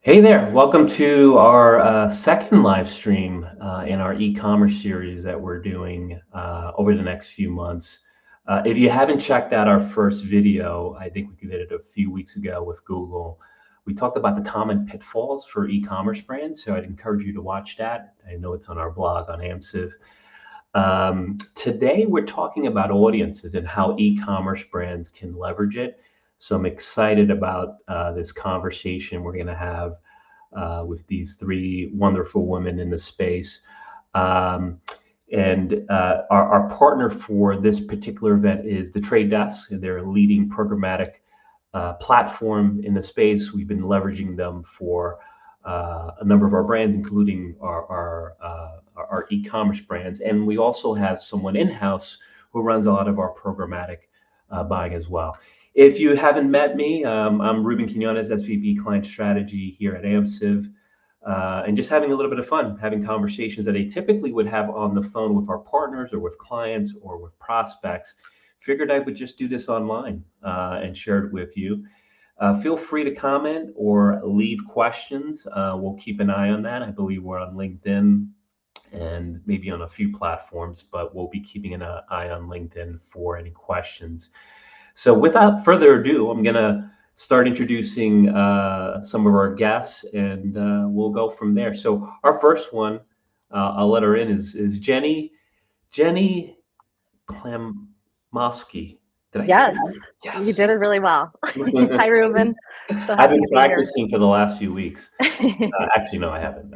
Hey there, welcome to our second live stream in our e-commerce series that we're doing over the next few months. If you haven't checked out our first video, I think we did it a few weeks ago with Google. We talked about the common pitfalls for e-commerce brands, so I'd encourage you to watch that. I know it's on our blog on Amsive. Today we're talking about audiences and how e-commerce brands can leverage it. So I'm excited about this conversation we're going to have with these three wonderful women in the space. Our partner for this particular event is The Trade Desk. They're a leading programmatic platform in the space. We've been leveraging them for a number of our brands, including our e-commerce brands. And we also have someone in-house who runs a lot of our programmatic buying as well. If you haven't met me, I'm Ruben Quinones, SVP Client Strategy here at Amsive, and just having a little bit of fun, having conversations that I typically would have on the phone with our partners or with clients or with prospects. Figured I would just do this online and share it with you. Feel free to comment or leave questions. We'll keep an eye on that. I believe we're on LinkedIn and maybe on a few platforms, but we'll be keeping an eye on LinkedIn for any questions. So without further ado, I'm going to start introducing some of our guests, and we'll go from there. So our first one, I'll let her in, is Jenny Klamowski. Did I say Yes, that? Yes, you did it really well. Hi, Ruben. So I've happy been to be here. practicing for the last few weeks. Actually, no, I haven't.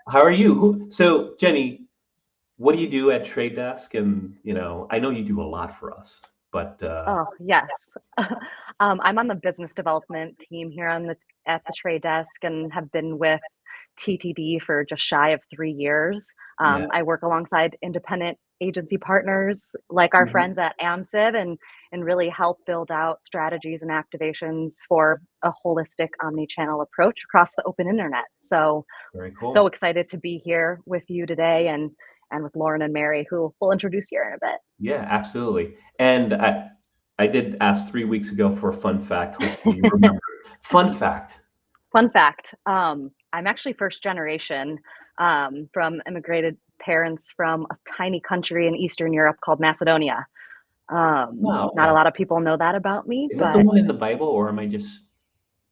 How are you? So Jenny, what do you do at Trade Desk? And I know you do a lot for us. But Oh, yes. I'm on the business development team here at the Trade Desk and have been with TTD for just shy of 3 years. Yeah. I work alongside independent agency partners like our friends at Amsive and really help build out strategies and activations for a holistic omni-channel approach across the open internet. So, Very cool. So excited to be here with you today and with Lauren and Mary, who we'll introduce here in a bit. Yeah, absolutely. And I did ask 3 weeks ago for a fun fact. Hopefully you remember. Fun fact. Fun fact. I'm actually first generation from immigrated parents from a tiny country in Eastern Europe called Macedonia. Wow. Not a lot of people know that about me. Is that the one in the Bible, or am I just?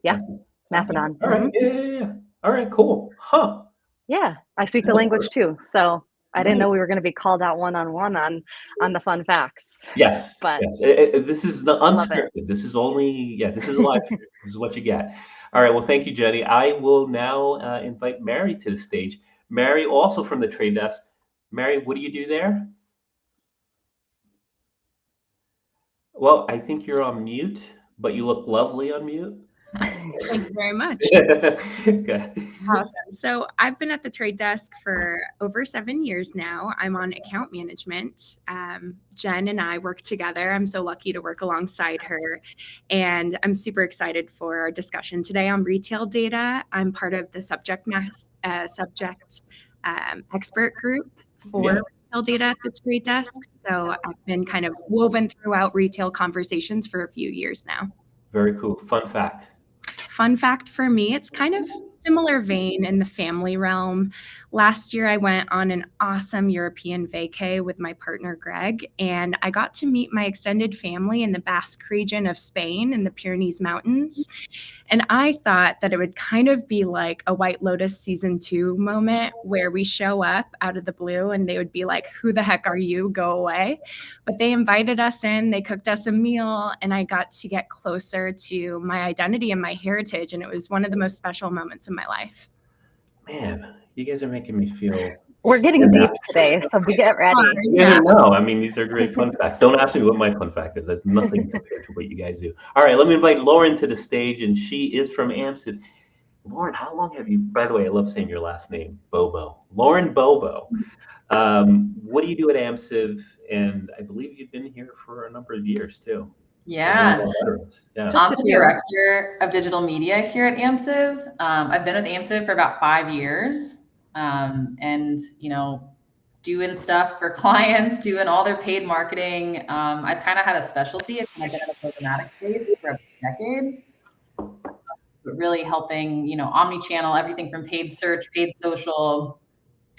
Yeah, Okay. Macedon. All right. Yeah. All right. Cool. Huh. Yeah, I speak the language too. So I didn't know we were going to be called out one-on-one on the fun facts. Yes, But yes. This is the love it. unscripted. This is only, yeah, this is a live stream. This is what you get. All right. Well, thank you, Jenny. I will now invite Mary to the stage. Mary, also from the trade desk. Mary, what do you do there? Well, I think you're on mute, but you look lovely on mute. Thank you very much. Okay. Awesome. So I've been at the trade desk for over 7 years now. I'm on account management. Jen and I work together. I'm so lucky to work alongside her. And I'm super excited for our discussion today on retail data. I'm part of the subject expert group for retail data at the trade desk. So I've been kind of woven throughout retail conversations for a few years now. Very cool. Fun fact. Fun fact for me, it's kind of similar vein in the family realm. Last year, I went on an awesome European vacay with my partner, Greg, and I got to meet my extended family in the Basque region of Spain in the Pyrenees Mountains. And I thought that it would kind of be like a White Lotus season 2 moment where we show up out of the blue and they would be like, who the heck are you? Go away. But they invited us in, they cooked us a meal, and I got to get closer to my identity and my heritage. And it was one of the most special moments in my life. Man, you guys are making me feel. We're getting deep today, so we get ready. Yeah, no, I mean, these are great fun facts. Don't ask me what my fun fact is. That's nothing compared to what you guys do. All right, let me invite Lauren to the stage, and she is from Amsive. Lauren, how long have you, by the way, I love saying your last name, Bobo. Lauren Bobo. What do you do at Amsive? And I believe you've been here for a number of years, too. Yeah. Yeah. I'm the director of digital media here at Amsive. I've been with Amsive for about 5 years. And, you know, doing stuff for clients, doing all their paid marketing. I've kind of had a specialty. I've been in the programmatic space for a decade, but really helping, you know, omni-channel, everything from paid search, paid social,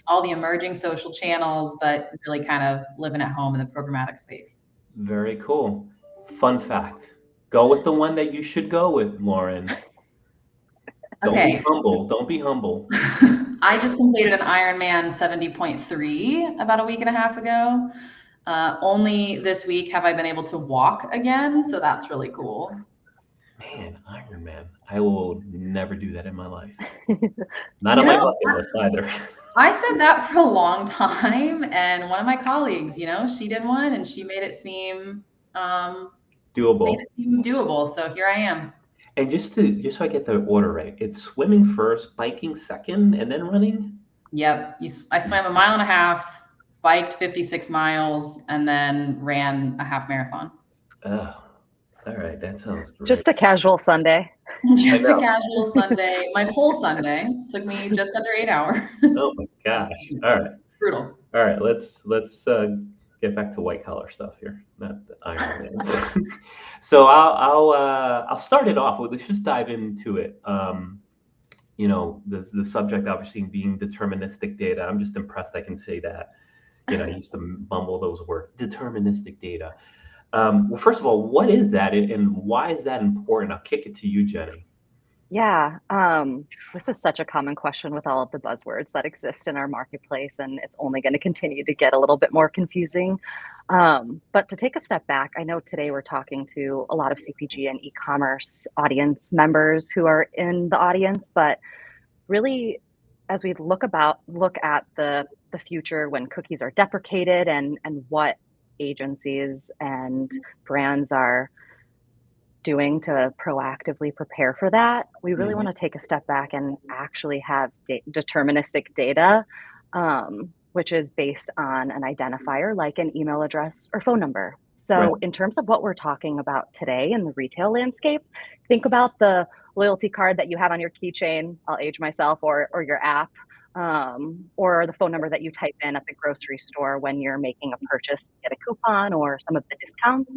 all the emerging social channels, but really kind of living at home in the programmatic space. Very cool. Fun fact. Go with the one that you should go with, Lauren. Don't be humble. Don't be humble. I just completed an Ironman 70.3 about a week and a half ago. Only this week have I been able to walk again, so that's really cool. Man, Ironman. I will never do that in my life. Not on my bucket list either. I said that for a long time, and one of my colleagues, you know, she did one and she made it seem doable. So here I am. And just so I get the order right, it's swimming first, biking second, and then running? Yep. I swam 1.5 miles, biked 56 miles, and then ran a half marathon. Oh, all right. That sounds great. Just a casual Sunday. Just a casual Sunday. My whole Sunday took me just under 8 hours. Oh my gosh. All right. Brutal. All right. Let's get back to white collar stuff here, not the Ironman. So I'll start it off with, let's just dive into it. You know, the subject obviously being deterministic data. I'm just impressed I can say that. You know, I used to mumble those words, deterministic data. Well, first of all, what is that and why is that important? I'll kick it to you, Jenny. Yeah, this is such a common question with all of the buzzwords that exist in our marketplace, and it's only going to continue to get a little bit more confusing. But to take a step back, I know today we're talking to a lot of CPG and e-commerce audience members who are in the audience, but really, as we look at the future when cookies are deprecated and what agencies and brands are doing to proactively prepare for that, we really want to take a step back and actually have deterministic data, which is based on an identifier like an email address or phone number. So in terms of what we're talking about today in the retail landscape, think about the loyalty card that you have on your keychain, I'll age myself, or your app, or the phone number that you type in at the grocery store when you're making a purchase to get a coupon or some of the discounts.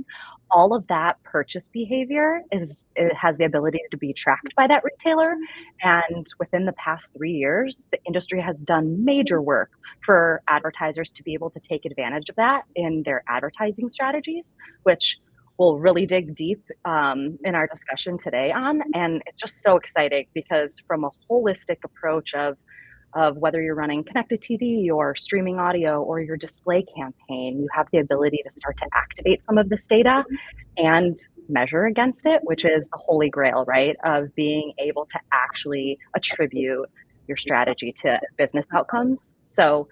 All of that purchase behavior it has the ability to be tracked by that retailer. And within the past 3 years, the industry has done major work for advertisers to be able to take advantage of that in their advertising strategies, which we'll really dig deep in our discussion today on. And it's just so exciting because from a holistic approach of of whether you're running connected TV or streaming audio or your display campaign, you have the ability to start to activate some of this data and measure against it, which is the holy grail, right? Of being able to actually attribute your strategy to business outcomes. So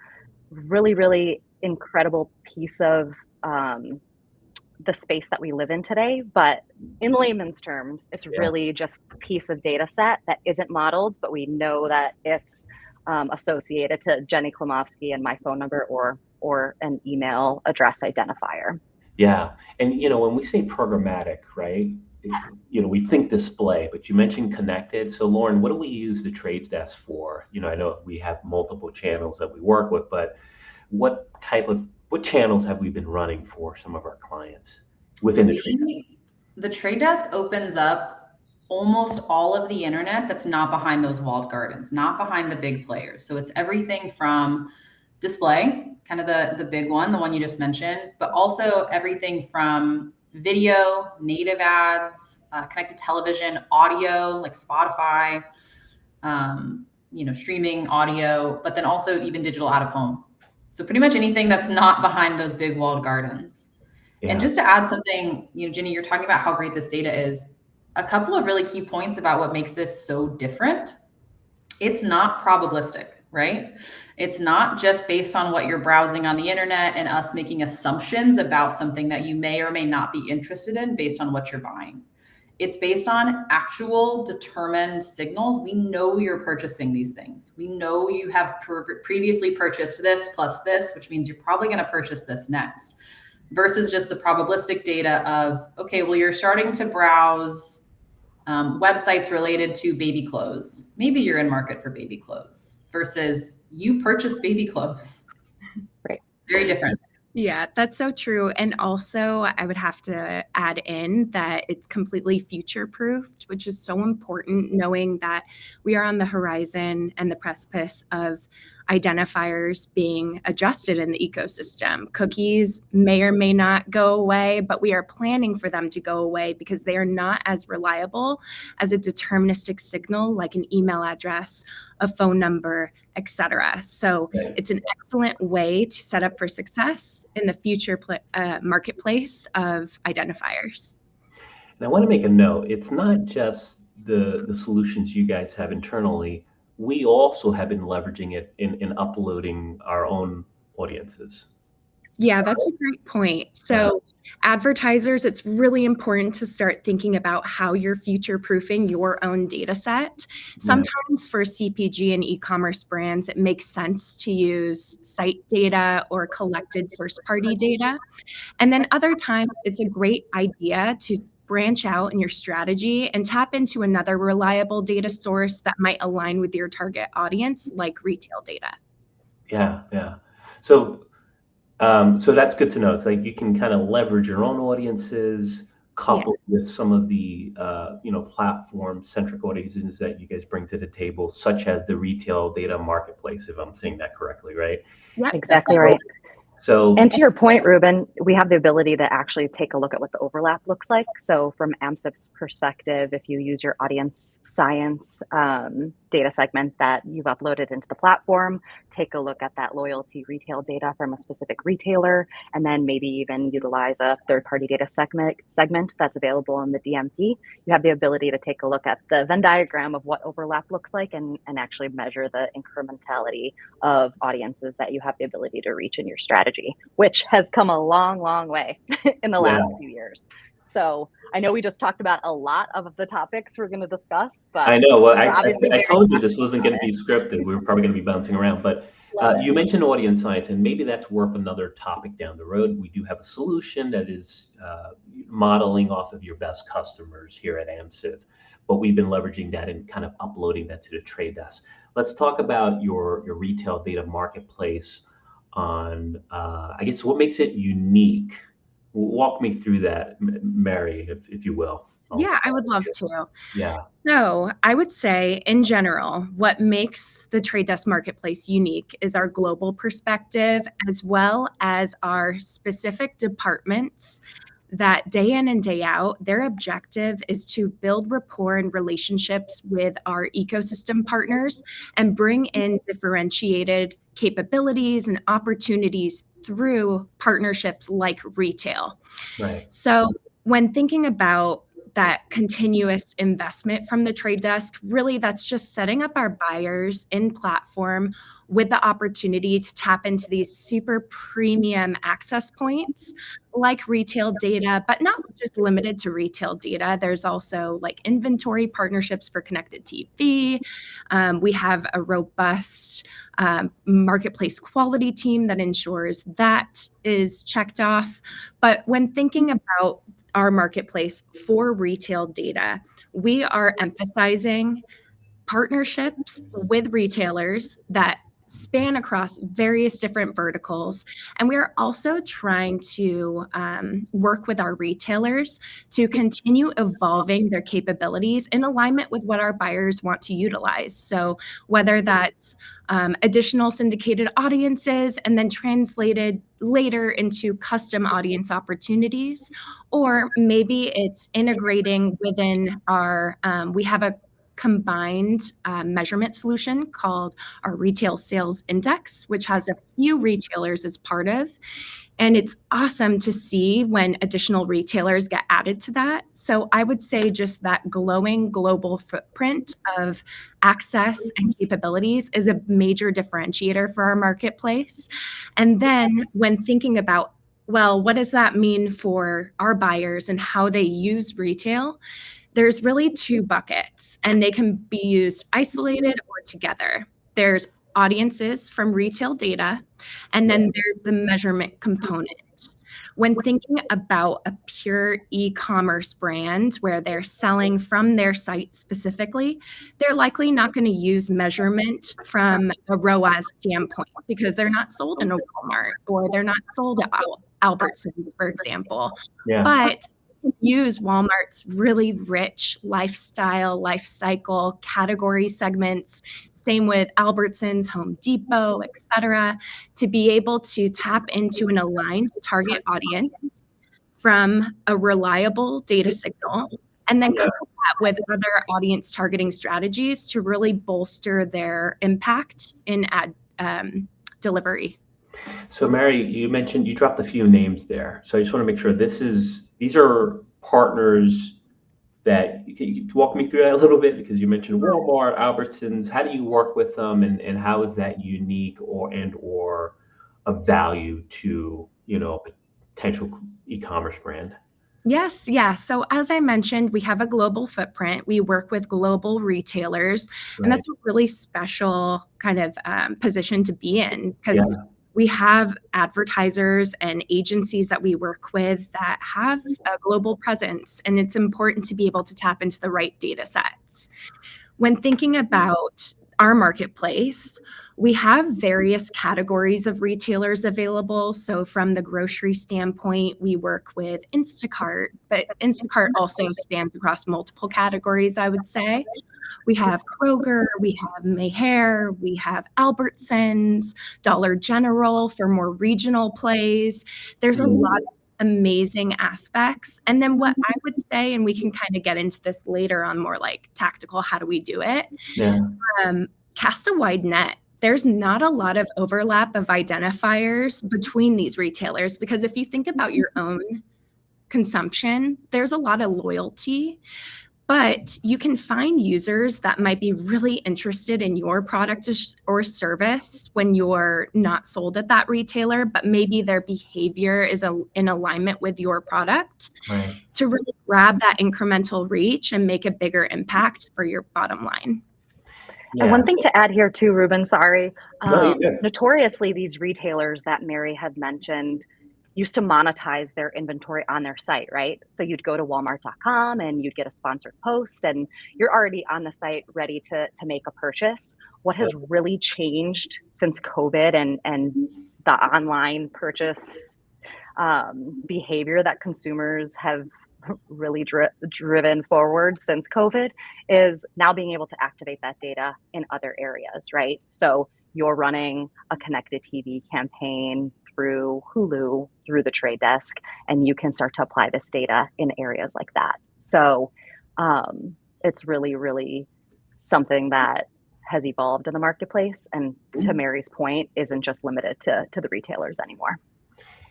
really, really incredible piece of the space that we live in today. But in layman's terms, it's really just a piece of data set that isn't modeled, but we know that it's associated to Jenny Klomovsky and my phone number or an email address identifier. Yeah. And, when we say programmatic, right, we think display, but you mentioned connected. So Lauren, what do we use the Trade Desk for? I know we have multiple channels that we work with, but what channels have we been running for some of our clients within the Trade Desk? The Trade Desk opens up almost all of the internet that's not behind those walled gardens, not behind the big players. So it's everything from display, kind of the big one, the one you just mentioned, but also everything from video, native ads, connected television, audio, like Spotify, streaming audio, but then also even digital out of home. So pretty much anything that's not behind those big walled gardens. Yeah. And just to add something, Jenny, you're talking about how great this data is. A couple of really key points about what makes this so different. It's not probabilistic, right? It's not just based on what you're browsing on the internet and us making assumptions about something that you may or may not be interested in based on what you're buying. It's based on actual determined signals. We know you're purchasing these things. We know you have previously purchased this plus this, which means you're probably going to purchase this next, versus just the probabilistic data of, okay, well, you're starting to browse websites related to baby clothes. Maybe you're in market for baby clothes versus you purchased baby clothes. Right. Very different. Yeah, that's so true. And also, I would have to add in that it's completely future-proofed, which is so important, knowing that we are on the horizon and the precipice of identifiers being adjusted in the ecosystem. Cookies may or may not go away, but we are planning for them to go away because they are not as reliable as a deterministic signal like an email address, a phone number, etc. So it's an excellent way to set up for success in the future marketplace of identifiers. And I want to make a note. It's not just the solutions you guys have internally. We also have been leveraging it in uploading our own audiences. Yeah, that's a great point. So advertisers, it's really important to start thinking about how you're future-proofing your own data set. Sometimes for CPG and e-commerce brands, it makes sense to use site data or collected first-party data. And then other times, it's a great idea to branch out in your strategy and tap into another reliable data source that might align with your target audience, like retail data. Yeah. So that's good to know. It's like you can kind of leverage your own audiences, coupled with some of the platform-centric audiences that you guys bring to the table, such as the retail data marketplace, if I'm saying that correctly, right? Yeah, exactly right. So, and to your point, Ruben, we have the ability to actually take a look at what the overlap looks like. So from Amsive's perspective, if you use your audience science data segment that you've uploaded into the platform, take a look at that loyalty retail data from a specific retailer, and then maybe even utilize a third-party data segment that's available in the DMP. You have the ability to take a look at the Venn diagram of what overlap looks like and actually measure the incrementality of audiences that you have the ability to reach in your strategy, which has come a long, long way in the last few years. So I know we just talked about a lot of the topics we're going to discuss, but I know. Well, I told you this wasn't going to be scripted. We were probably going to be bouncing around, but you mentioned audience science, and maybe that's worth another topic down the road. We do have a solution that is modeling off of your best customers here at Amsive, but we've been leveraging that and kind of uploading that to the Trade Desk. Let's talk about your retail data marketplace on, I guess, what makes it unique. Walk me through that, Mary, if you will. Yeah, I would love to. Yeah. So I would say, in general, what makes the Trade Desk marketplace unique is our global perspective, as well as our specific departments that day in and day out, their objective is to build rapport and relationships with our ecosystem partners and bring in differentiated capabilities and opportunities through partnerships like retail. Right. So when thinking about that continuous investment from the trade desk, really that's just setting up our buyers in platform with the opportunity to tap into these super premium access points like retail data, but not just limited to retail data. There's also like inventory partnerships for connected TV. We have a robust marketplace quality team that ensures that is checked off. But when thinking about our marketplace for retail data, we are emphasizing partnerships with retailers that span across various different verticals. And we are also trying to work with our retailers to continue evolving their capabilities in alignment with what our buyers want to utilize. So whether that's additional syndicated audiences and then translated later into custom audience opportunities, or maybe it's integrating within our, we have a combined measurement solution called our Retail Sales Index, which has a few retailers as part of. And it's awesome to see when additional retailers get added to that. So I would say just that glowing global footprint of access and capabilities is a major differentiator for our marketplace. And then when thinking about, well, what does that mean for our buyers and how they use retail? There's really two buckets, and they can be used isolated or together. There's audiences from retail data, and then there's the measurement component. When thinking about a pure e-commerce brand where they're selling from their site specifically, they're likely not going to use measurement from a ROAS standpoint because they're not sold in a Walmart or they're not sold at Albertsons, for example. Yeah. But use Walmart's really rich lifestyle, life cycle category segments, same with Albertsons, Home Depot, et cetera, to be able to tap into an aligned target audience from a reliable data signal, and then couple that with other audience targeting strategies to really bolster their impact in ad delivery. So Mary, you mentioned, you dropped a few names there. So I just want to make sure these are partners that you walk me through that a little bit, because you mentioned Walmart, Albertsons. How do you work with them, and how is that unique or of value to, a potential e-commerce brand? Yes, yeah. So as I mentioned, we have a global footprint. We work with global retailers, and that's a really special kind of position to be in, because we have advertisers and agencies that we work with that have a global presence, and it's important to be able to tap into the right data sets. When thinking about our marketplace, we have various categories of retailers available. So from the grocery standpoint, we work with Instacart, but Instacart also spans across multiple categories, I would say. We have Kroger, we have Mayhair, we have Albertsons, Dollar General for more regional plays. There's a lot of amazing aspects. And then what I would say, and we can kind of get into this later on more like tactical, how do we do it? Cast a wide net. There's not a lot of overlap of identifiers between these retailers, because if you think about your own consumption, there's a lot of loyalty. But you can find users that might be really interested in your product or service when you're not sold at that retailer, but maybe their behavior is in alignment with your product, to really grab that incremental reach and make a bigger impact for your bottom line. And one thing to add here too, Ruben, sorry. No, notoriously, these retailers that Mary had mentioned used to monetize their inventory on their site, right? So you'd go to walmart.com and you'd get a sponsored post and you're already on the site ready to make a purchase. What has really changed since COVID and the online purchase behavior that consumers have really driven forward since COVID is now being able to activate that data in other areas, right? So you're running a connected TV campaign through Hulu, through the trade desk, and you can start to apply this data in areas like that. So it's really, really something that has evolved in the marketplace, and to Mary's point, isn't just limited to the retailers anymore.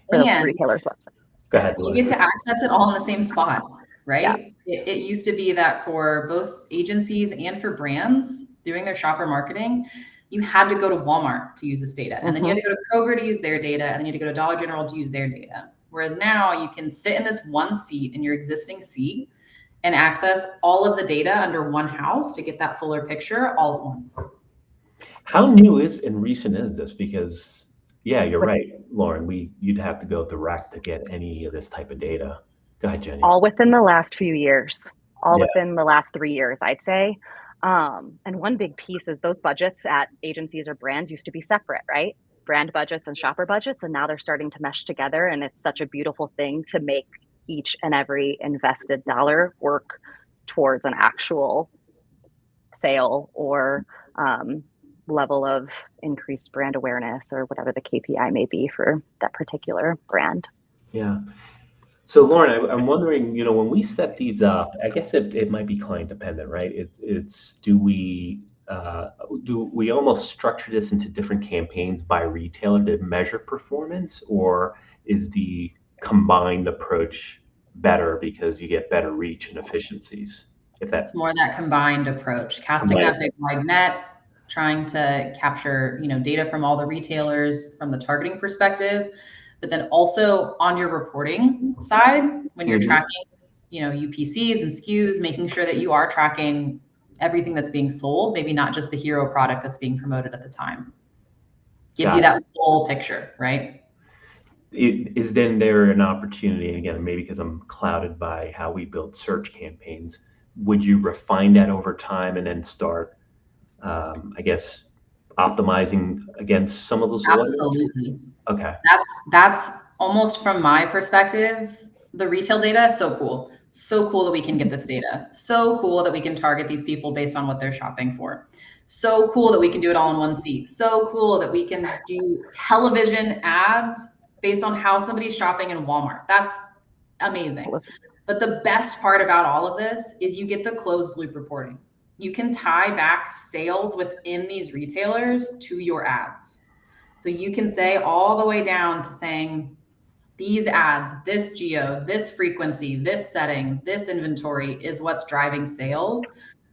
Or the And retailers' website. Go ahead. you get to access it all in the same spot, right? Yeah. It used to be that for both agencies and for brands doing their shopper marketing, you had to go to Walmart to use this data. And then you had to go to Kroger to use their data. And then you had to go to Dollar General to use their data. Whereas now you can sit in this one seat in your existing seat and access all of the data under one house to get that fuller picture all at once. How new and recent is this? Because yeah, you're right, Lauren. You'd have to go direct to get any of this type of data. Go ahead, Jenny. All within the last few years, within the last 3 years, I'd say. And one big piece is those budgets at agencies or brands used to be separate, right? Brand budgets and shopper budgets, and now they're starting to mesh together. And it's such a beautiful thing to make each and every invested dollar work towards an actual sale or level of increased brand awareness or whatever the KPI may be for that particular brand. Yeah. So Lauren, I'm wondering, when we set these up, I guess it might be client dependent, right? Do we almost structure this into different campaigns by retailer to measure performance, or is the combined approach better because you get better reach and efficiencies? It's more that combined approach, casting that big wide net, trying to capture, data from all the retailers from the targeting perspective, but then also on your reporting side, when you're tracking, UPCs and SKUs, making sure that you are tracking everything that's being sold, maybe not just the hero product that's being promoted at the time. Gives you that full picture, right? Is then there an opportunity, again, maybe because I'm clouded by how we build search campaigns, would you refine that over time and then start, optimizing against some of those? Absolutely. Okay. That's almost, from my perspective, the retail data is so cool. So cool that we can get this data. So cool that we can target these people based on what they're shopping for. So cool that we can do it all in one seat. So cool that we can do television ads based on how somebody's shopping in Walmart. That's amazing. But the best part about all of this is you get the closed loop reporting. You can tie back sales within these retailers to your ads. So you can say all the way down to saying these ads, this geo, this frequency, this setting, this inventory is what's driving sales,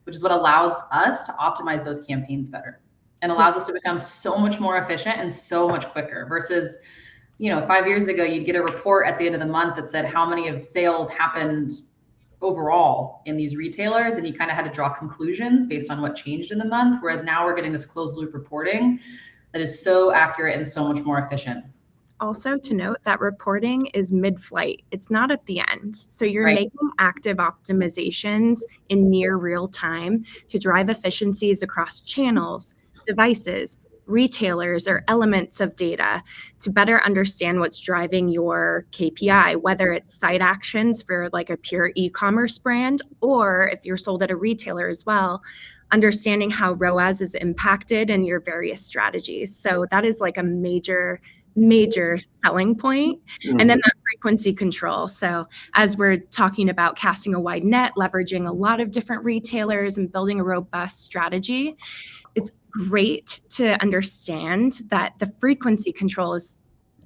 which is what allows us to optimize those campaigns better and allows us to become so much more efficient and so much quicker versus, 5 years ago, you'd get a report at the end of the month that said how many of sales happened overall in these retailers, and you kind of had to draw conclusions based on what changed in the month. Whereas now we're getting this closed loop reporting that is so accurate and so much more efficient. Also to note that reporting is mid-flight. It's not at the end. So you're making active optimizations in near real time to drive efficiencies across channels, devices, retailers, or elements of data to better understand what's driving your KPI, whether it's site actions for like a pure e-commerce brand, or if you're sold at a retailer as well, understanding how ROAS is impacted in your various strategies. So that is like a major selling point. And then that frequency control. So as we're talking about casting a wide net, leveraging a lot of different retailers and building a robust strategy, it's great to understand that the frequency control is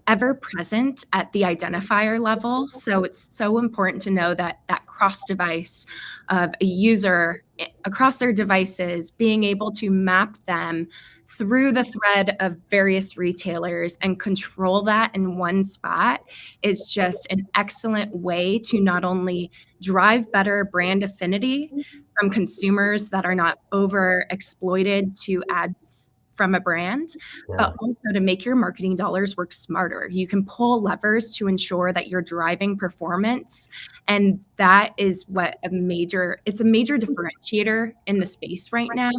ever present at the identifier level. So it's so important to know that cross device of a user across their devices, being able to map them through the thread of various retailers and control that in one spot is just an excellent way to not only drive better brand affinity from consumers that are not over exploited to ads from a brand, but also to make your marketing dollars work smarter. You can pull levers to ensure that you're driving performance. And that is what it's a major differentiator in the space right now,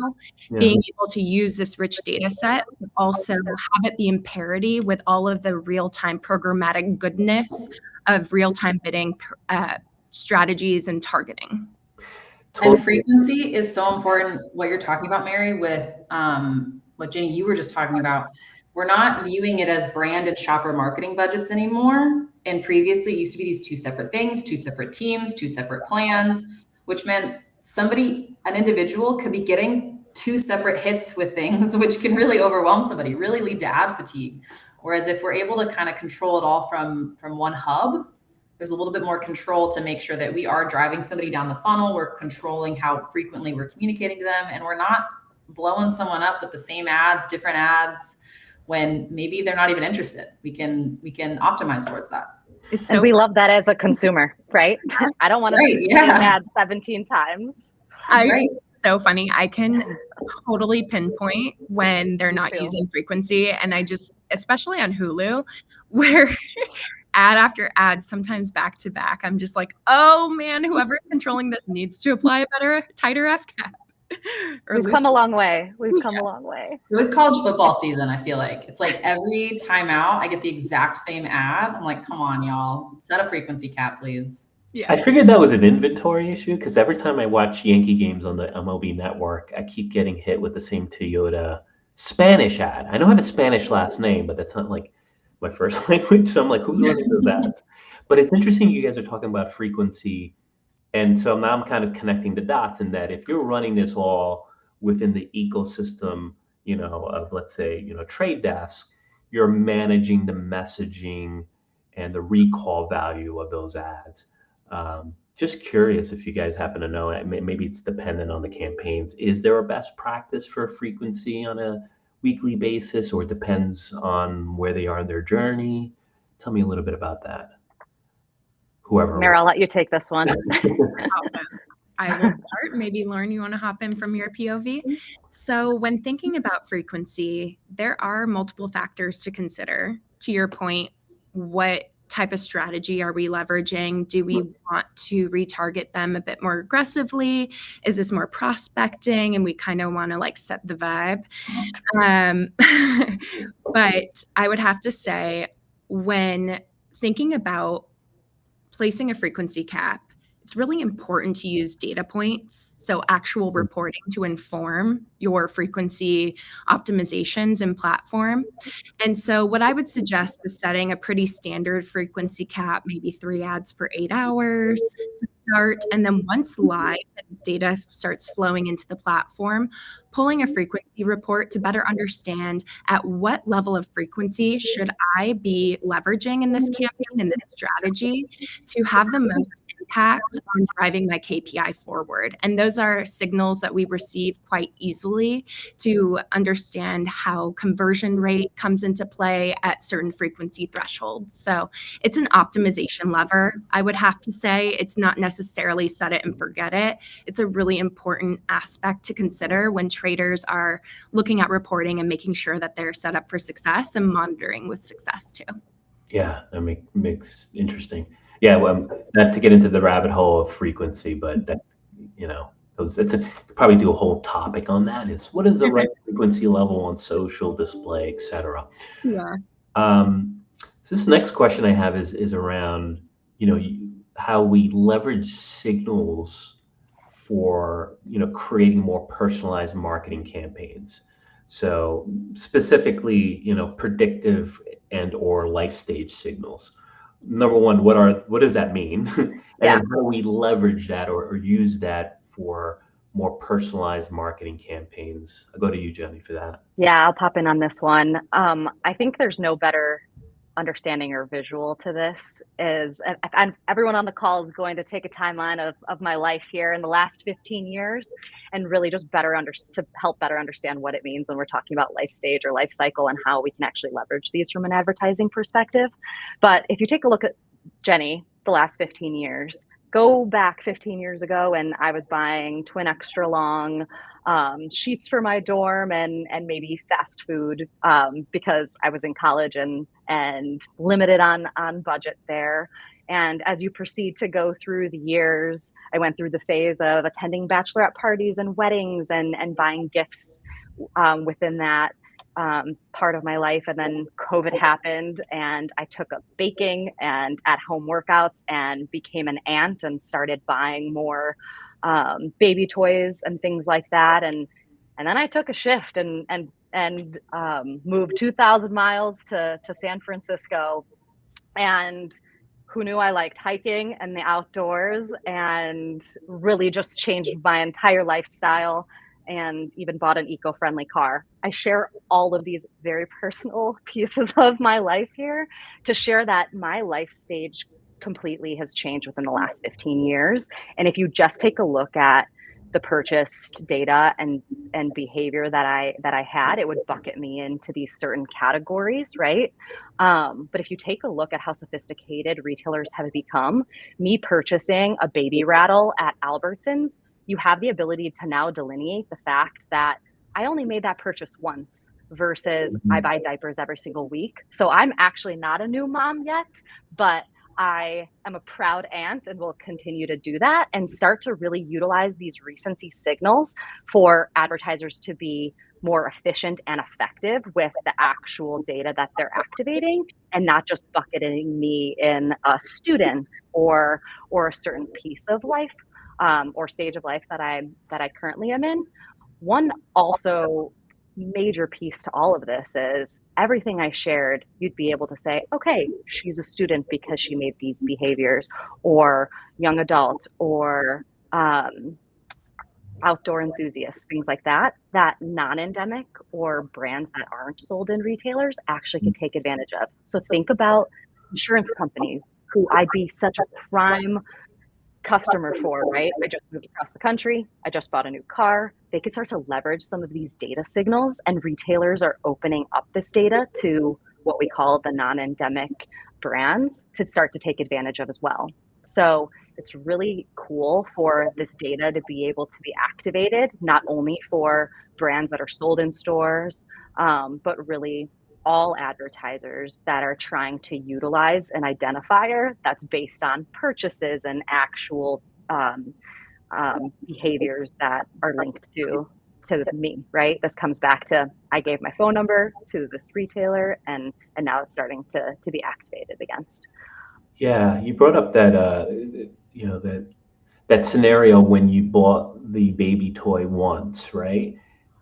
being able to use this rich data set, but also have it be in parity with all of the real-time programmatic goodness of real-time bidding strategies and targeting. And frequency is so important, what you're talking about, Mary, with what Jenny, you were just talking about. we're not viewing it as brand and shopper marketing budgets anymore. And previously it used to be these two separate things, two separate teams, two separate plans, which meant an individual could be getting two separate hits with things, which can really overwhelm somebody, really lead to ad fatigue. Whereas if we're able to kind of control it all from one hub, there's a little bit more control to make sure that we are driving somebody down the funnel. We're controlling how frequently we're communicating to them, and we're not blowing someone up with the same ads, different ads, when maybe they're not even interested. We can optimize towards that. And we love that as a consumer, right? I don't want to see the same ad 17 times. So funny. I can totally pinpoint when they're not using frequency. And I just, especially on Hulu, where ad after ad, sometimes back to back, I'm just like, oh man, whoever's controlling this needs to apply a tighter F cap. We've come a long way. We've come a long way. It was college football season, I feel like. It's like every timeout, I get the exact same ad. I'm like, come on, y'all. Set a frequency cap, please. Yeah. I figured that was an inventory issue because every time I watch Yankee games on the MLB network, I keep getting hit with the same Toyota Spanish ad. I know I have a Spanish last name, but that's not like my first language. So I'm like, who's running those ads? But it's interesting you guys are talking about frequency. And so now I'm kind of connecting the dots in that if you're running this all within the ecosystem, of let's say, Trade Desk, you're managing the messaging and the recall value of those ads. Just curious if you guys happen to know, maybe it's dependent on the campaigns. Is there a best practice for frequency on a weekly basis, or it depends on where they are in their journey? Tell me a little bit about that. Whoever. Mara, I'll let you take this one. Awesome. I will start. Maybe Lauren, you want to hop in from your POV? So when thinking about frequency, there are multiple factors to consider. To your point, what type of strategy are we leveraging? Do we want to retarget them a bit more aggressively? Is this more prospecting and we kind of want to like set the vibe? But I would have to say, when thinking about placing a frequency cap, it's really important to use data points, so actual reporting to inform your frequency optimizations and platform. And so what I would suggest is setting a pretty standard frequency cap, maybe 3 ads per 8 hours to start. And then once live and data starts flowing into the platform, pulling a frequency report to better understand at what level of frequency should I be leveraging in this campaign and this strategy to have the most impact on driving my KPI forward. And those are signals that we receive quite easily to understand how conversion rate comes into play at certain frequency thresholds. So it's an optimization lever. I would have to say it's not necessarily set it and forget it. It's a really important aspect to consider when traders are looking at reporting and making sure that they're set up for success and monitoring with success too. Yeah, that makes interesting. Yeah, well, not to get into the rabbit hole of frequency, but that, probably do a whole topic on that. Is what is the right frequency level on social display, etc. Yeah. So this next question I have is around, how we leverage signals for, creating more personalized marketing campaigns. So specifically, predictive and or life stage signals. Number one, what does that mean? And then how do we leverage that or use that for more personalized marketing campaigns? I'll go to you, Jenny, for that. Yeah, I'll pop in on this one. I think there's no better understanding or visual to this is, and everyone on the call is going to take a timeline of my life here in the last 15 years and really just to help better understand what it means when we're talking about life stage or life cycle and how we can actually leverage these from an advertising perspective. But if you take a look at Jenny, the last 15 years, go back 15 years ago and I was buying twin extra long sheets for my dorm and maybe fast food because I was in college and limited on budget there. And as you proceed to go through the years, I went through the phase of attending bachelorette parties and weddings and buying gifts within that part of my life. And then COVID happened and I took up baking and at-home workouts and became an aunt and started buying more baby toys and things like that. And then I took a shift and and moved 2,000 miles to San Francisco. And who knew I liked hiking and the outdoors, and really just changed my entire lifestyle, and even bought an eco-friendly car. I share all of these very personal pieces of my life here to share that my life stage completely has changed within the last 15 years. And if you just take a look at the purchased data and behavior that I had, it would bucket me into these certain categories, right? But if you take a look at how sophisticated retailers have become, me purchasing a baby rattle at Albertsons, you have the ability to now delineate the fact that I only made that purchase once versus I buy diapers every single week. So I'm actually not a new mom yet, but I am a proud aunt and will continue to do that and start to really utilize these recency signals for advertisers to be more efficient and effective with the actual data that they're activating, and not just bucketing me in a student or a certain piece of life or stage of life that I currently am in. One also major piece to all of this is everything I shared, you'd be able to say, okay, she's a student because she made these behaviors, or young adult, or outdoor enthusiasts, things like that, that non-endemic or brands that aren't sold in retailers actually can take advantage of. So think about insurance companies who I'd be such a prime customer for, right? I just moved across the country. I just bought a new car. They could start to leverage some of these data signals, and retailers are opening up this data to what we call the non-endemic brands to start to take advantage of as well. So it's really cool for this data to be able to be activated, not only for brands that are sold in stores, but really all advertisers that are trying to utilize an identifier that's based on purchases and actual behaviors that are linked to me, right? This comes back to I gave my phone number to this retailer, and now it's starting to be activated against. Yeah, you brought up that that scenario when you bought the baby toy once, right?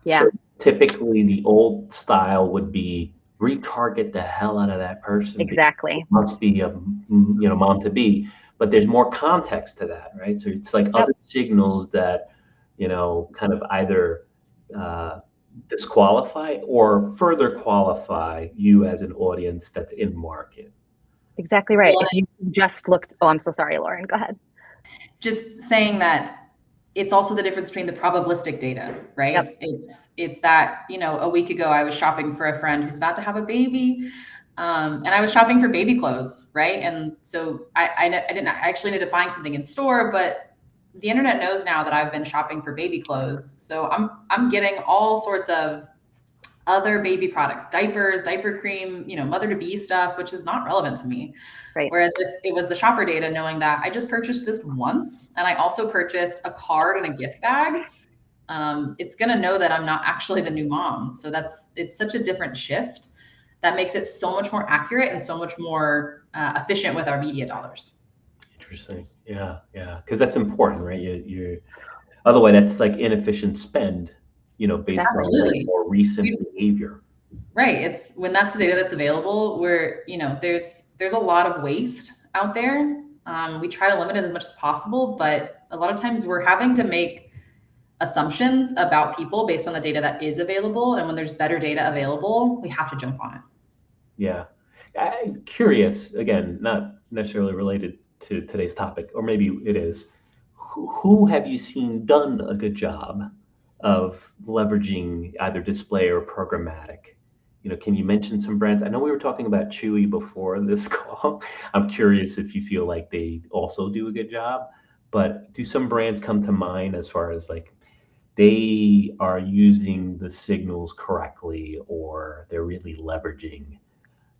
Yeah. So typically the old style would be retarget the hell out of that person because Exactly. it must be a mom to be, but there's more context to that, right? So it's like other signals that kind of either uh, disqualify or further qualify you as an audience that's in market. Exactly right. If you just looked, oh, I'm so sorry, Lauren, go ahead. Just saying that it's also the difference between the probabilistic data, right? Yep. It's that, a week ago I was shopping for a friend who's about to have a baby. And I was shopping for baby clothes, right? And so I actually ended up buying something in store, but the internet knows now that I've been shopping for baby clothes. So I'm getting all sorts of other baby products, diapers, diaper cream, mother to be stuff, which is not relevant to me. Right. Whereas if it was the shopper data, knowing that I just purchased this once, and I also purchased a card and a gift bag, it's going to know that I'm not actually the new mom. So it's such a different shift that makes it so much more accurate and so much more efficient with our media dollars. Interesting. Yeah. Because that's important, right? You're otherwise that's like inefficient spend, based Absolutely. on like more recent behavior. Right. It's when that's the data that's available, where there's a lot of waste out there. We try to limit it as much as possible, but a lot of times we're having to make assumptions about people based on the data that is available. And when there's better data available, we have to jump on it. Yeah. I'm curious, again, not necessarily related to today's topic, or maybe it is. Who have you seen done a good job of leveraging either display or programmatic? Can you mention some brands? I know we were talking about Chewy before this call. I'm curious if you feel like they also do a good job, but do some brands come to mind as far as like they are using the signals correctly, or they're really leveraging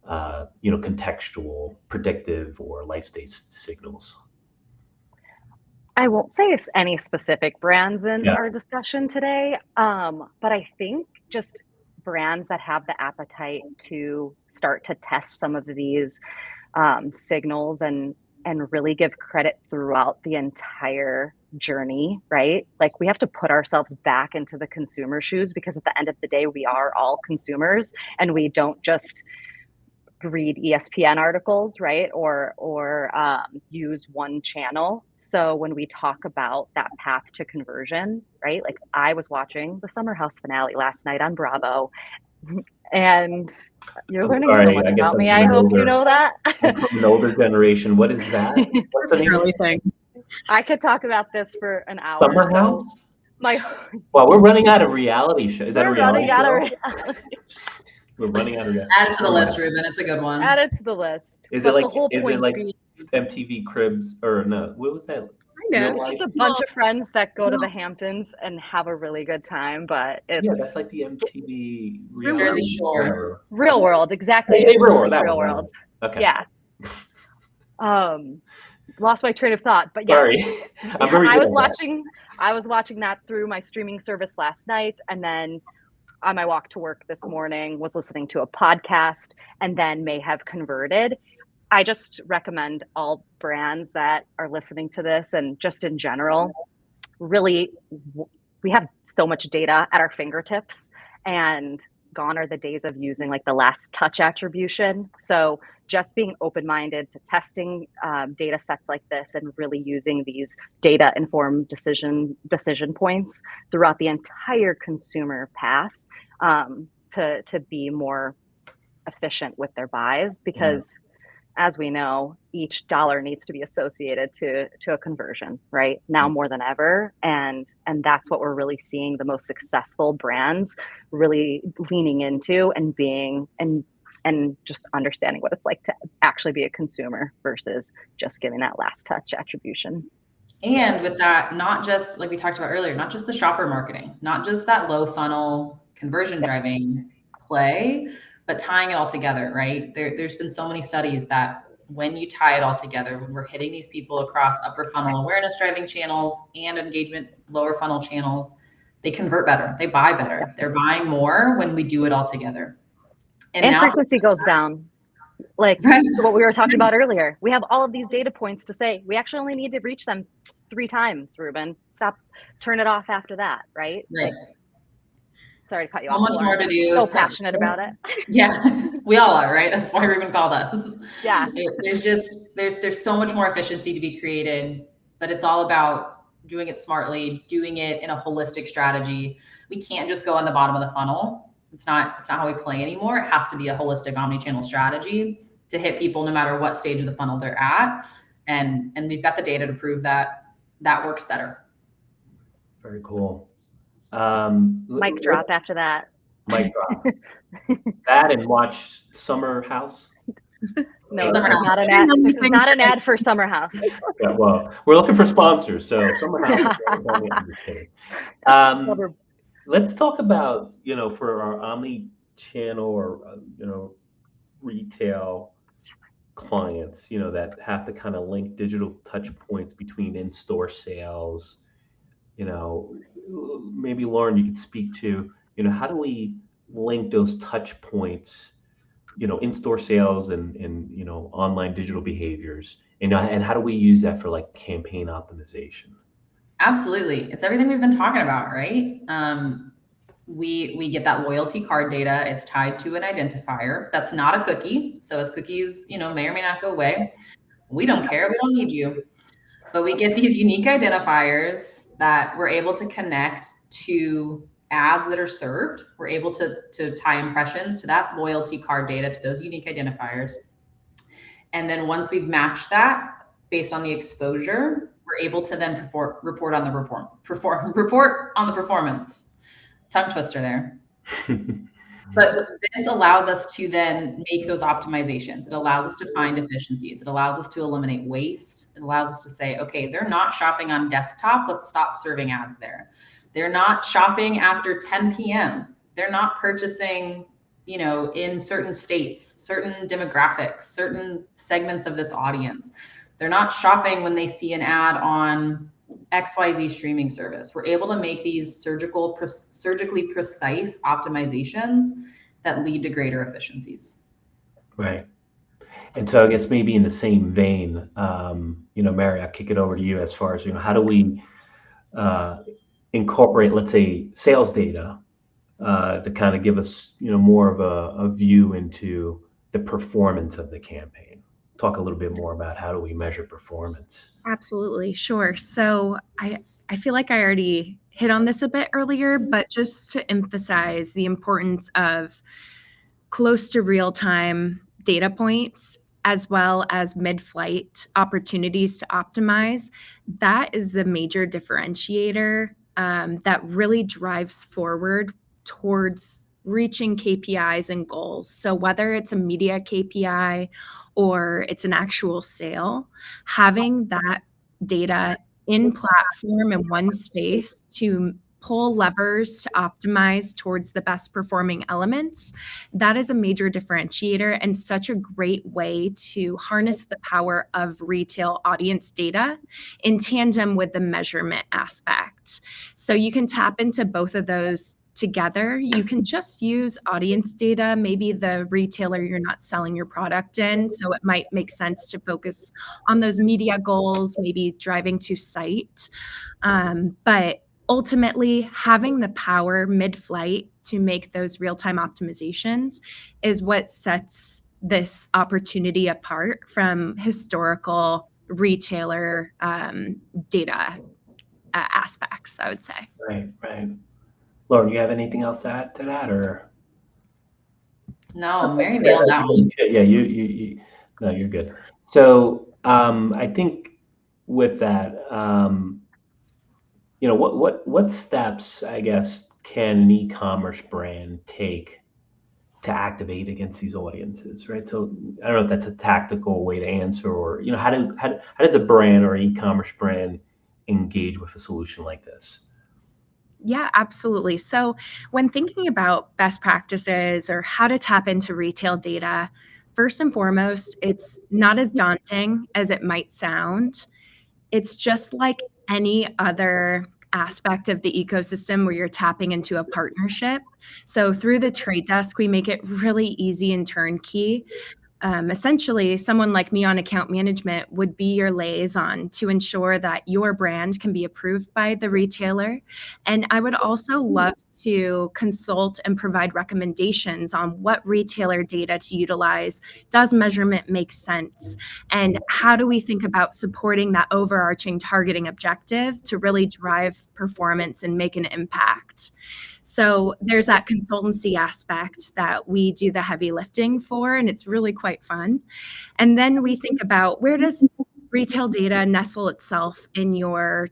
contextual, predictive, or life stage signals? I won't say it's any specific brands in Yeah. our discussion today, but I think just brands that have the appetite to start to test some of these signals and really give credit throughout the entire journey, right? Like we have to put ourselves back into the consumer shoes, because at the end of the day, we are all consumers, and we don't just read ESPN articles, right? Or use one channel. So when we talk about that path to conversion, right? Like I was watching the Summer House finale last night on Bravo, and you're learning so Sorry, much I guess about I'm me. from I an hope you older, know that. I'm from an older generation. What is that? What's the name of Really it? thing. I could talk about this for an hour. Summer So House? my Well, we're running out of reality show. Is that a we're reality running out show? of reality. We're running out of reality. Add it to the list, Ruben. It's a good one. Add it to the list. Is But it like the whole point being, MTV Cribs or no? What was that? Kind Real of. it's Life? just a bunch of friends that go to the Hamptons and have a really good time, but it's Yeah, that's like the MTV Jersey reality. Shore. Whatever. Real world, exactly. Hey, It's just Real World, like that real one, that world. one. Okay. Yeah. Lost my train of thought, but yes. Sorry. I'm very I good was at that. watching that through my streaming service last night, and then on my walk to work this morning was listening to a podcast, and then may have converted. I just recommend all brands that are listening to this, and just in general, really, we have so much data at our fingertips, and gone are the days of using like the last touch attribution. So just being open-minded to testing data sets like this, and really using these data-informed decision points throughout the entire consumer path, to be more efficient with their buys, because as we know, each dollar needs to be associated to a conversion, right? Now more than ever. And that's what we're really seeing the most successful brands really leaning into, and being, and just understanding what it's like to actually be a consumer versus just giving that last touch attribution. And with that, not just like we talked about earlier, not just the shopper marketing, not just that low funnel conversion driving play, but tying it all together, right? There's been so many studies that when you tie it all together, when we're hitting these people across upper funnel awareness driving channels and engagement lower funnel channels, they convert better, they buy better, they're buying more when we do it all together. And frequency goes down. Like what we were talking about earlier, we have all of these data points to say we actually only need to reach them 3 times, Ruben. Turn it off after that, right? Right. Sorry to cut you so off. Much more to do. So passionate about it. Yeah, we all are, right? That's why Ruben called us. Yeah. There's so much more efficiency to be created, but it's all about doing it smartly, doing it in a holistic strategy. We can't just go on the bottom of the funnel. It's not how we play anymore. It has to be a holistic omni-channel strategy to hit people no matter what stage of the funnel they're at. And we've got the data to prove that works better. Very cool. Mic drop after that. Mic drop. That and watch Summer House. No, this is not an ad. This is not an ad for Summer House. Yeah, well, we're looking for sponsors, so Summer House. Let's talk about, for our omni-channel or, retail clients, that have to kind of link digital touch points between in-store sales. Maybe Lauren, you could speak to, how do we link those touch points, in-store sales and online digital behaviors, and how do we use that for like campaign optimization? Absolutely. It's everything we've been talking about, right? We get that loyalty card data. It's tied to an identifier. That's not a cookie. So as cookies, may or may not go away. We don't care. We don't need you. But we get these unique identifiers that we're able to connect to ads that are served. We're able to tie impressions to that loyalty card data, to those unique identifiers. And then once we've matched that based on the exposure, we're able to then report on the performance. Tongue twister there. But this allows us to then make those optimizations. It allows us to find efficiencies. It allows us to eliminate waste. It allows us to say, okay, they're not shopping on desktop. Let's stop serving ads there. They're not shopping after 10 p.m. They're not purchasing, in certain states, certain demographics, certain segments of this audience. They're not shopping when they see an ad on XYZ streaming service. We're able to make these surgically precise optimizations that lead to greater efficiencies. Right. And so I guess maybe in the same vein, Mary, I'll kick it over to you as far as, how do we incorporate, let's say, sales data to kind of give us, more of a view into the performance of the campaign. Talk a little bit more about how do we measure performance? Absolutely, sure. So I feel like I already hit on this a bit earlier, but just to emphasize the importance of close to real-time data points as well as mid-flight opportunities to optimize, that is the major differentiator that really drives forward towards reaching KPIs and goals. So whether it's a media KPI or it's an actual sale, having that data in platform in one space to pull levers to optimize towards the best performing elements, that is a major differentiator and such a great way to harness the power of retail audience data in tandem with the measurement aspect. So you can tap into both of those together. You can just use audience data, maybe the retailer you're not selling your product in. So it might make sense to focus on those media goals, maybe driving to site. But ultimately, having the power mid-flight to make those real-time optimizations is what sets this opportunity apart from historical retailer data aspects, I would say. Right. Lauren, you have anything else to add to that, or? No, Mary nailed that one. Yeah, you no, you're good. So I think with that, what steps, I guess, can an e-commerce brand take to activate against these audiences, right? So I don't know if that's a tactical way to answer, or how does a brand or e-commerce brand engage with a solution like this? Yeah, absolutely. So when thinking about best practices or how to tap into retail data, first and foremost, it's not as daunting as it might sound. It's just like any other aspect of the ecosystem where you're tapping into a partnership. So through the trade desk, we make it really easy and turnkey. Essentially, someone like me on account management would be your liaison to ensure that your brand can be approved by the retailer. And I would also love to consult and provide recommendations on what retailer data to utilize. Does measurement make sense? And how do we think about supporting that overarching targeting objective to really drive performance and make an impact? So there's that consultancy aspect that we do the heavy lifting for, and it's really quite fun. And then we think about, where does retail data nestle itself in your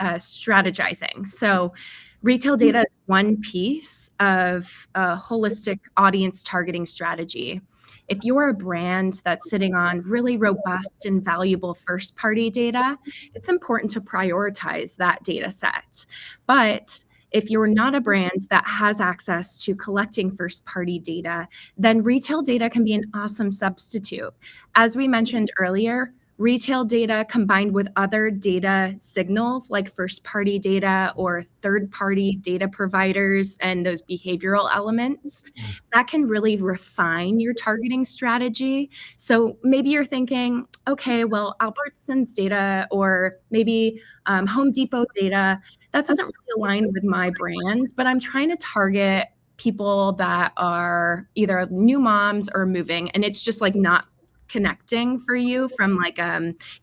strategizing? So retail data is one piece of a holistic audience targeting strategy. If you're a brand that's sitting on really robust and valuable first-party data, it's important to prioritize that data set. But if you're not a brand that has access to collecting first-party data, then retail data can be an awesome substitute. As we mentioned earlier, retail data combined with other data signals like first-party data or third-party data providers and those behavioral elements, that can really refine your targeting strategy. So maybe you're thinking, okay, well, Albertsons data or maybe Home Depot data, that doesn't really align with my brand, but I'm trying to target people that are either new moms or moving, and it's just like not connecting for you from like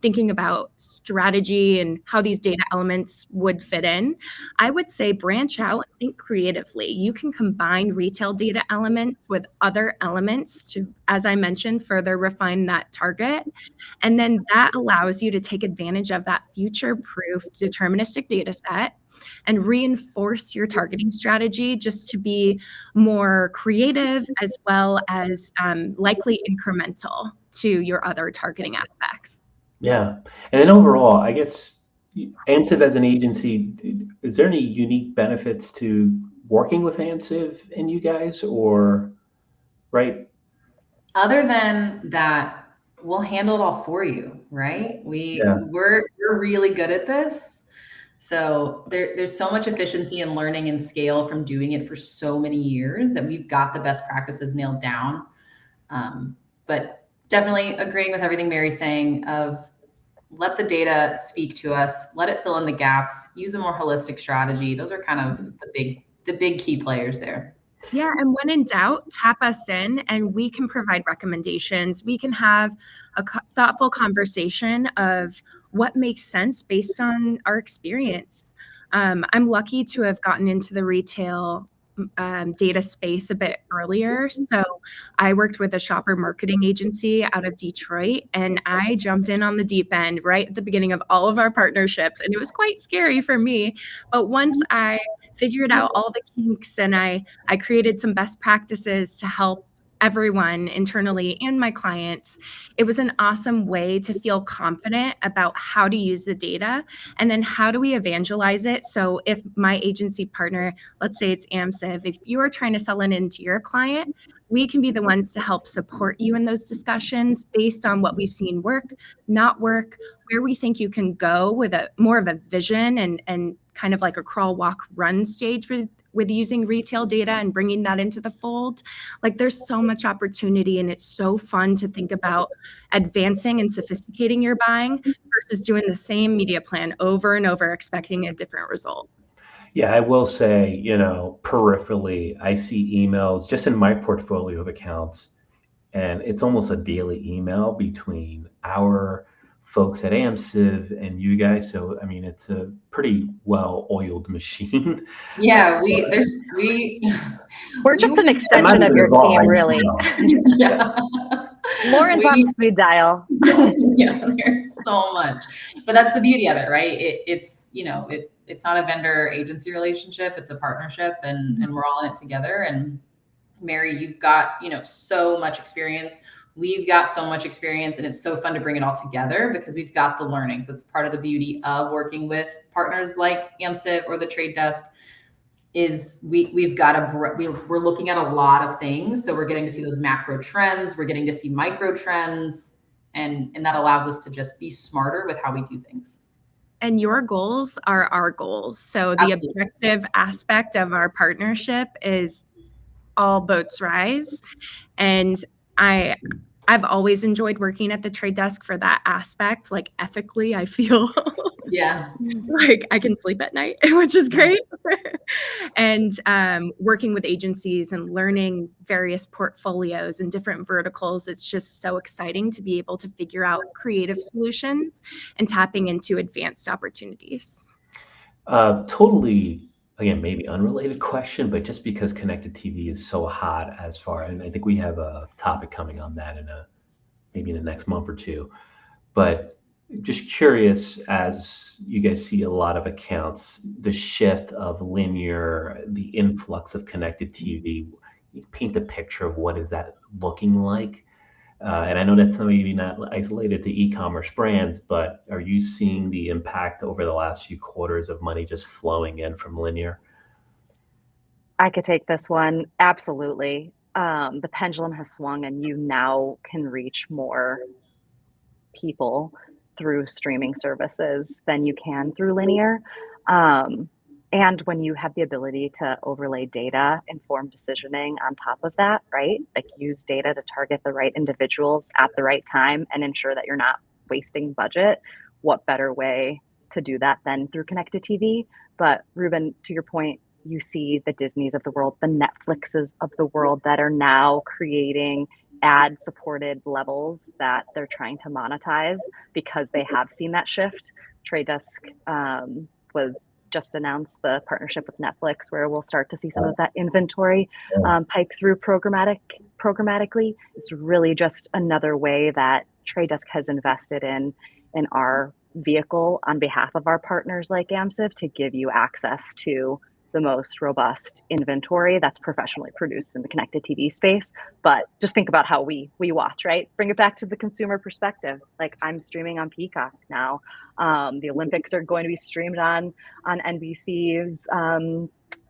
thinking about strategy and how these data elements would fit in. I would say branch out and think creatively. You can combine retail data elements with other elements to, as I mentioned, further refine that target. And then that allows you to take advantage of that future-proof deterministic data set and reinforce your targeting strategy just to be more creative as well as likely incremental to your other targeting aspects. Yeah. And then overall, I guess, Amsive as an agency, is there any unique benefits to working with Amsive and you guys, or, right? Other than that, we'll handle it all for you, right? We're really good at this. So there's so much efficiency and learning and scale from doing it for so many years that we've got the best practices nailed down. But definitely agreeing with everything Mary's saying of let the data speak to us, let it fill in the gaps, use a more holistic strategy. Those are kind of the big key players there. Yeah, and when in doubt, tap us in and we can provide recommendations. We can have a thoughtful conversation of what makes sense based on our experience. I'm lucky to have gotten into the retail data space a bit earlier. So I worked with a shopper marketing agency out of Detroit, and I jumped in on the deep end right at the beginning of all of our partnerships. And it was quite scary for me. But once I figured out all the kinks and I created some best practices to help everyone internally and my clients, it was an awesome way to feel confident about how to use the data and then how do we evangelize it. So if my agency partner, let's say it's Amsive, if you are trying to sell it into your client, we can be the ones to help support you in those discussions based on what we've seen work, not work, where we think you can go with a more of a vision and kind of like a crawl, walk, run stage with using retail data and bringing that into the fold. Like there's so much opportunity and it's so fun to think about advancing and sophisticating your buying versus doing the same media plan over and over, expecting a different result. Yeah, I will say, peripherally, I see emails just in my portfolio of accounts, and it's almost a daily email between our folks at Amsive and you guys. So, I mean, it's a pretty well-oiled machine. Yeah, we're just an extension of your team, really. Yeah. Lauren's on speed dial. Yeah, there's so much, but that's the beauty of it, right? It's not a vendor agency relationship; it's a partnership, and we're all in it together. And Mary, you've got so much experience. We've got so much experience, and it's so fun to bring it all together because we've got the learnings. That's part of the beauty of working with partners like Amsive or the Trade Desk. Is we're looking at a lot of things. So we're getting to see those macro trends, we're getting to see micro trends, and that allows us to just be smarter with how we do things. And your goals are our goals. So the Absolutely. objective aspect of our partnership is all boats rise. And I've always enjoyed working at the Trade Desk for that aspect. Like ethically, I feel like I can sleep at night, which is great. And working with agencies and learning various portfolios and different verticals, it's just so exciting to be able to figure out creative solutions and tapping into advanced opportunities. Totally, again, maybe unrelated question, but just because connected TV is so hot and I think we have a topic coming on that maybe in the next month or two, but just curious, as you guys see a lot of accounts, the shift of linear, the influx of connected TV, paint the picture of what is that looking like? And I know that's maybe not isolated to e-commerce brands, but are you seeing the impact over the last few quarters of money just flowing in from linear? I could take this one. Absolutely. The pendulum has swung and you now can reach more people through streaming services than you can through linear. And when you have the ability to overlay data, informed decisioning on top of that, right? Like use data to target the right individuals at the right time and ensure that you're not wasting budget. What better way to do that than through connected TV? But Ruben, to your point, you see the Disneys of the world, the Netflixes of the world that are now creating ad supported levels that they're trying to monetize because they have seen that shift. Trade Desk was just announced the partnership with Netflix where we'll start to see some of that inventory pipe through programmatically. It's really just another way that Trade Desk has invested in our vehicle on behalf of our partners like Amsive to give you access to the most robust inventory that's professionally produced in the connected TV space. But just think about how we watch, right? Bring it back to the consumer perspective. Like I'm streaming on Peacock now. The Olympics are going to be streamed on NBC's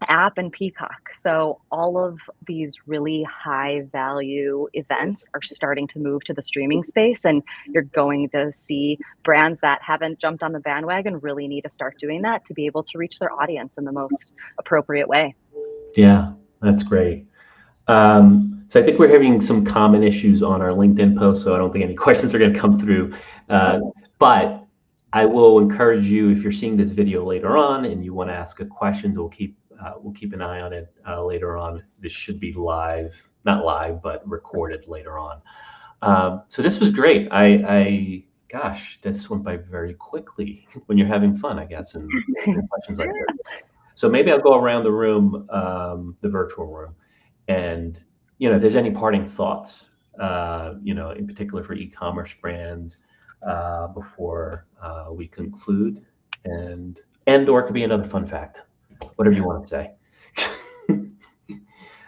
app and Peacock. So all of these really high value events are starting to move to the streaming space, and you're going to see brands that haven't jumped on the bandwagon really need to start doing that to be able to reach their audience in the most appropriate way. Yeah, that's great. So I think we're having some common issues on our LinkedIn post, so I don't think any questions are going to come through. But I will encourage you, if you're seeing this video later on and you want to ask a question, we'll keep an eye on it later on. This should be live, not live, but recorded later on. So this was great. Gosh, this went by very quickly when you're having fun, I guess, and answering questions like this. So maybe I'll go around the room, the virtual room, and if there's any parting thoughts, in particular for e-commerce brands, before we conclude, and or it could be another fun fact, whatever you want to say.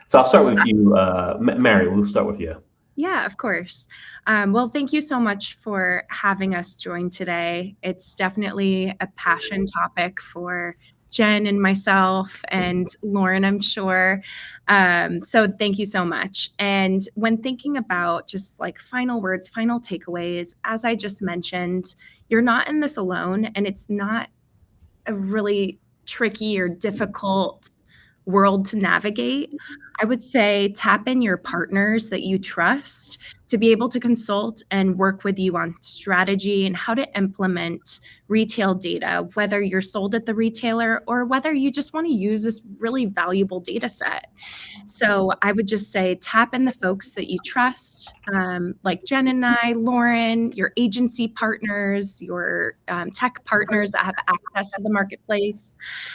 So I'll start with you, Mary. We'll start with you. Yeah, of course. Well, thank you so much for having us join today. It's definitely a passion topic for Jen and myself and Lauren, I'm sure. So thank you so much. And when thinking about just like final words, final takeaways, as I just mentioned, you're not in this alone, and it's not a really tricky or difficult world to navigate. I would say tap in your partners that you trust to be able to consult and work with you on strategy and how to implement retail data, whether you're sold at the retailer or whether you just want to use this really valuable data set. So I would just say tap in the folks that you trust, like Jen and I, Lauren, your agency partners, your tech partners that have access to the marketplace.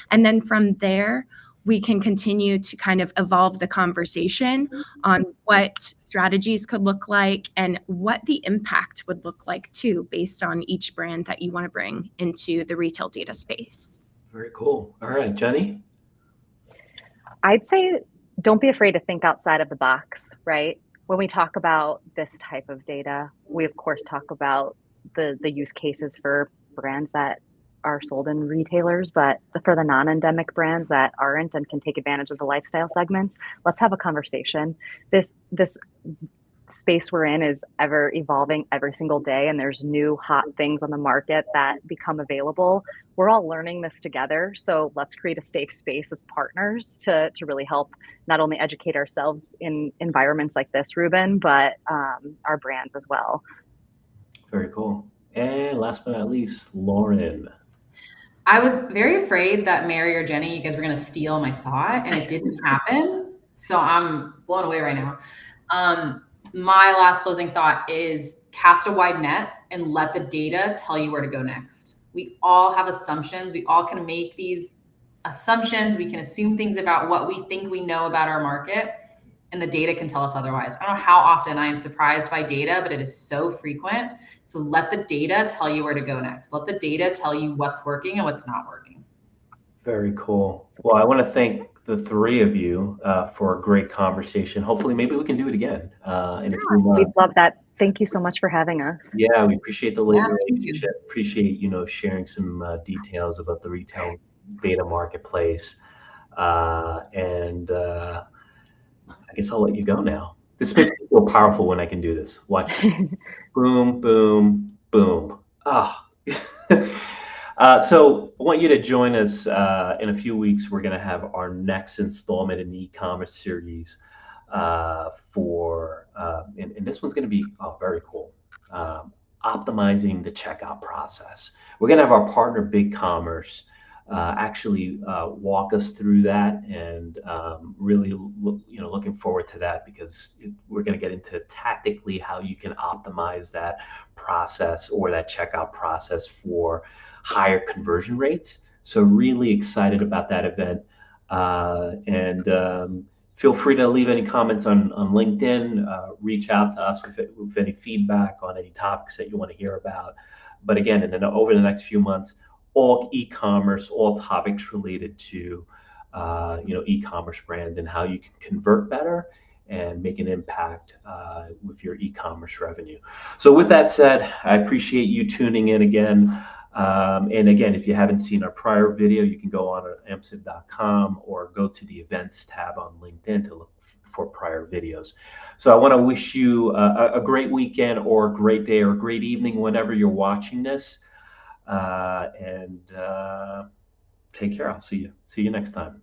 And then from there, we can continue to kind of evolve the conversation on what strategies could look like and what the impact would look like too, based on each brand that you want to bring into the retail data space. Very cool. All right, Jenny? I'd say don't be afraid to think outside of the box, right? When we talk about this type of data, we of course talk about the use cases for brands that are sold in retailers, but for the non-endemic brands that aren't and can take advantage of the lifestyle segments, let's have a conversation. This space we're in is ever evolving every single day, and there's new hot things on the market that become available. We're all learning this together, so let's create a safe space as partners to really help not only educate ourselves in environments like this, Ruben, but our brands as well. Very cool. And last but not least, Lauren. I was very afraid that Mary or Jenny, you guys were going to steal my thought, and it didn't happen. So I'm blown away right now. My last closing thought is cast a wide net and let the data tell you where to go next. We all have assumptions. We all can make these assumptions. We can assume things about what we think we know about our market, and the data can tell us otherwise. I don't know how often I am surprised by data, but it is so frequent. So let the data tell you where to go next. Let the data tell you what's working and what's not working. Very cool. Well, I want to thank the three of you for a great conversation. Hopefully, maybe we can do it again in a few months. We'd love that. Thank you so much for having us. Yeah, we appreciate the relationship. Appreciate sharing some details about the retail data marketplace. And I guess I'll let you go now. This makes me feel powerful when I can do this. Watch. Boom, boom, boom. So I want you to join us in a few weeks. We're going to have our next installment in the e-commerce series and this one's going to be very cool. Optimizing the checkout process. We're going to have our partner BigCommerce actually walk us through that, and really looking forward to that, because we're going to get into tactically how you can optimize that process or that checkout process for higher conversion rates. So really excited about that event, and feel free to leave any comments on LinkedIn, reach out to us with any feedback on any topics that you want to hear about. But again, and then over the next few months, all e-commerce, all topics related to e-commerce brands and how you can convert better and make an impact with your e-commerce revenue. So with that said, I appreciate you tuning in again. And again, if you haven't seen our prior video, you can go on amsive.com or go to the events tab on LinkedIn to look for prior videos. So I want to wish you a great weekend or a great day or a great evening whenever you're watching this. And take care. I'll see you next time.